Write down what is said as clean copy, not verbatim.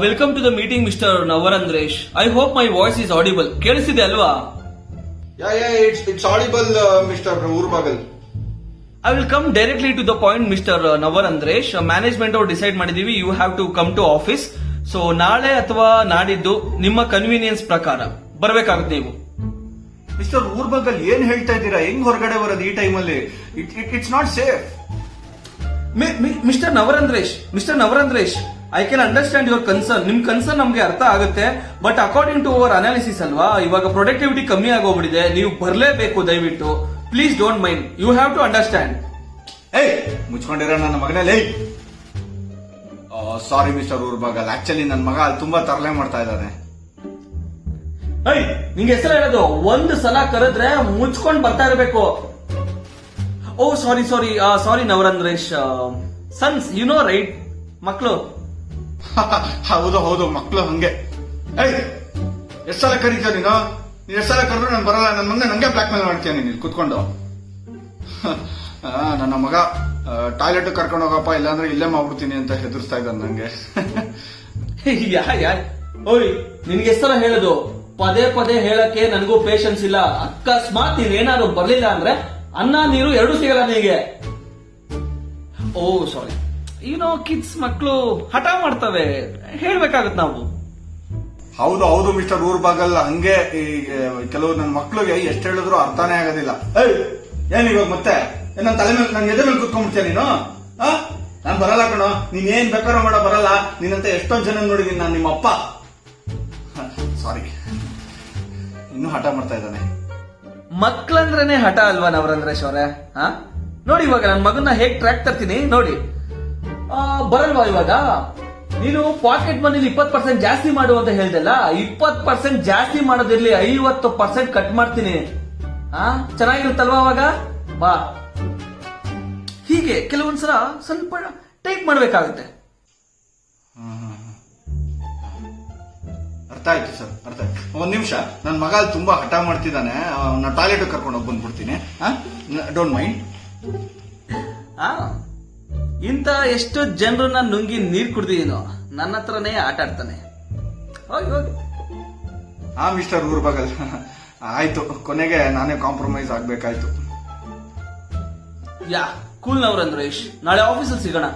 Welcome to the meeting mister Navarandresh. I hope my voice is audible. ಕೇಳಿಸಿದೆ ಅಲ್ವಾ? It's audible, Mr. Urbagal. I will come directly to the point mister Navarandresh. Management ಅವ್ರು decide ಮಾಡಿದೀವಿ, you have to come to office. So ನಾಳೆ ಅಥವಾ ನಾಡಿದ್ದು ನಿಮ್ಮ convenience ಪ್ರಕಾರ ಬರಬೇಕಾಗುತ್ತೆ ನೀವು. ಮಿಸ್ಟರ್ ಊರ್ಬಗಲ್ ಏನ್ ಹೇಳ್ತಾ ಇದ್ದೀರಾ? ಹೆಂಗ್ ಹೊರಗಡೆ ಬರೋದು ಈ ಟೈಮಲ್ಲಿ? It's not safe. Mister Navarandresh, I can understand your concern. ನಿಮ್ ಕನ್ಸರ್ನ್ ನಮ್ಗೆ ಅರ್ಥ ಆಗುತ್ತೆ. But according to our analysis ಅಲ್ವಾ, ಇವಾಗ ಪ್ರೊಡಕ್ಟಿವಿಟಿ ಕಮ್ಮಿ ಆಗೋಗ್ಬಿಟ್ಟಿದೆ. ನೀವು ಬರಲೇಬೇಕು ದಯವಿಟ್ಟು. Please don't mind, you have to understand. ಏಯ್, ಮುಚ್ಕೊಂಡಿರೋ ನನ್ನ ಮಗನಲ್ಲಿ. ಸಾರಿ ಮಿಸ್ಟರ್ ಊರ್ಬಗಲ್, ಆಕ್ಚುಲಿ ನನ್ನ ಮಗ ಅಲ್ಲಿ ತುಂಬಾ ತರಲೆ ಮಾಡ್ತಾ ಇದ್ದಾನೆ. ನಿಂಗೆ ಹೆಸರು ಹೇಳೋದು, ಒಂದು ಸಲ ಕರೆದ್ರೆ ಮುಚ್ಕೊಂಡ್ ಬರ್ತಾ ಇರಬೇಕು. ಓ ಸಾರಿ ನವರಂದ್ರೇಶ್. ಸನ್ಸ್, ಯು ನೋ ರೈಟ್, ಮಕ್ಕಳು. ಹೌದು ಮಕ್ಳು ಹಂಗೆ. ಏಯ್, ಎಷ್ಟ್ ಸಲ ಕರೀತೀಯ ನೀನು? ನೀನ್ ಎಷ್ಟ್ ಸಲ ಕರೆದ್ರು ನಾನು ಬರಲ್ಲ. ನನ್ನ ಮುಂದೆ ನಂಗೆ ಬ್ಲಾಕ್ ಮೇಲ್ ಮಾಡ್ತೀಯ ನೀನು ಇಲ್ಲಿ ಕುತ್ಕೊಂಡು. ನನ್ನ ಮಗ ಟಾಯ್ಲೆಟ್ ಕರ್ಕೊಂಡು ಹೋಗಪ್ಪ, ಇಲ್ಲಾಂದ್ರೆ ಇಲ್ಲೇ ಮಾಡ್ಬಿಡ್ತೀನಿ ಅಂತ ಹೆದರ್ಸ್ತಾ ಇದ್ದಾನೆ ನಂಗೆ. ಓಯ್, ನಿನ್ಗೆ ಎಷ್ಟರ ಹೇಳೋದು? ಪದೇ ಹೇಳಕ್ಕೆ ನನಗೂ ಪೇಷನ್ಸ್ ಇಲ್ಲ. ಅಕಸ್ಮಾತ್ ನೀನೇನಾದ್ರು ಬರ್ಲಿಲ್ಲ ಅಂದ್ರೆ ಅನ್ನ ನೀರು ಎರಡೂ ಸಿಗಲ್ಲ ನಿನಗೆ. ಓ ಸಾರಿ, ಕಿಡ್ಸ್ ಮಕ್ಕಳು ಹಠ ಮಾಡ್ತವೆ, ಹೇಳ್ಬೇಕಾಗತ್ ನಾವು. ಹೌದು ಮಿಸ್ಟರ್ ಊರ್ಬಗಲ್, ಹಂಗೆ ಕೆಲವು ನನ್ನ ಮಕ್ಳಿಗೆ ಎಷ್ಟು ಹೇಳಿದ್ರು ಅರ್ಥನೇ ಆಗೋದಿಲ್ಲ. ಏನ್ ಇವಾಗ ಮತ್ತೆ ನನ್ನ ತಲೆ ಮೇಲೆ, ನನ್ನ ಎದೆ ಮೇಲೆ ಕುತ್ಕೊಂಡ್ಬಿಡ್ತೀಯ ನೀನು? ನಾನ್ ಬರಲ್ಲ ಕಣೋ, ನೀನ್ ಏನ್ ಬೇಕಾದ್ರೂ ಮಾಡೋ, ಬರಲ್ಲ. ನೀನಂತ ಎಷ್ಟೊಂದ್ ಜನ ನೋಡಿದೀನಿ ನಾನು, ನಿಮ್ಮ ಅಪ್ಪ. ಸಾರಿ, ಇನ್ನೂ ಹಠ ಮಾಡ್ತಾ ಇದ್ದಾನೆ. ಮಕ್ಳಂದ್ರೇನೆ ಹಠ ಅಲ್ವಾ ನವರಂದ್ರೇಶ್ ಅವರೇ? ನೋಡಿ ಇವಾಗ ನನ್ನ ಮಗನ್ನ ಹೇಗ್ ಟ್ರ್ಯಾಕ್ ತರ್ತೀನಿ ನೋಡಿ. ಬರಲ್ವಾ ಇವಾಗ? ನೀನು ಪಾಕೆಟ್ ಮನಿಲಿ 20% ಜಾಸ್ತಿ ಮಾಡು ಅಂತ ಹೇಳ್ದಲ್ಲ, 20% ಜಾಸ್ತಿ ಮಾಡೋದಿರ್ಲಿ, 50% ಕಟ್ ಮಾಡ್ತೀನಿ. ಚೆನ್ನಾಗಿರುತ್ತಲ್ವಾ ಅವಾಗ? ಬಾ. ಹೀಗೆ ಕೆಲವೊಂದ್ಸಲ ಸ್ವಲ್ಪ ಟೈಪ್ ಮಾಡ್ಬೇಕಾಗುತ್ತೆ. ಅರ್ಥ ಆಯ್ತು ಸರ್, ಅರ್ಥ ಆಯ್ತು. ಒಂದ್ ನಿಮಿಷ, ನನ್ನ ಮಗ ತುಂಬಾ ಹಠ ಮಾಡ್ತಿದ್ದಾನೆ, ನಾ ಟಾಯ್ಲೆಟ್ ಕರ್ಕೊಂಡು ಹೋಗಿ ಬಂದ್ಬಿಡ್ತೀನಿ. Don't mind. ಇಂತ ಎಷ್ಟು ಜನರನ್ನ ನುಂಗಿ ನೀರ್ ಕುಡ್ದಿದ್ದೀನೋ, ನನ್ನ ಹತ್ರನೇ ಆಟ ಆಡ್ತಾನೆ. ಹೋಗಿ. ಮಿಸ್ಟರ್ ಊರ್ಬಗಲ್, ಆಯ್ತು, ಕೊನೆಗೆ ನಾನೇ ಕಾಂಪ್ರಮೈಸ್ ಆಗ್ಬೇಕಾಯ್ತು. ಕೂಲ್ ನವರಂದ್ರೇಶ್, ನಾಳೆ ಆಫೀಸಲ್ಲಿ ಸಿಗೋಣ.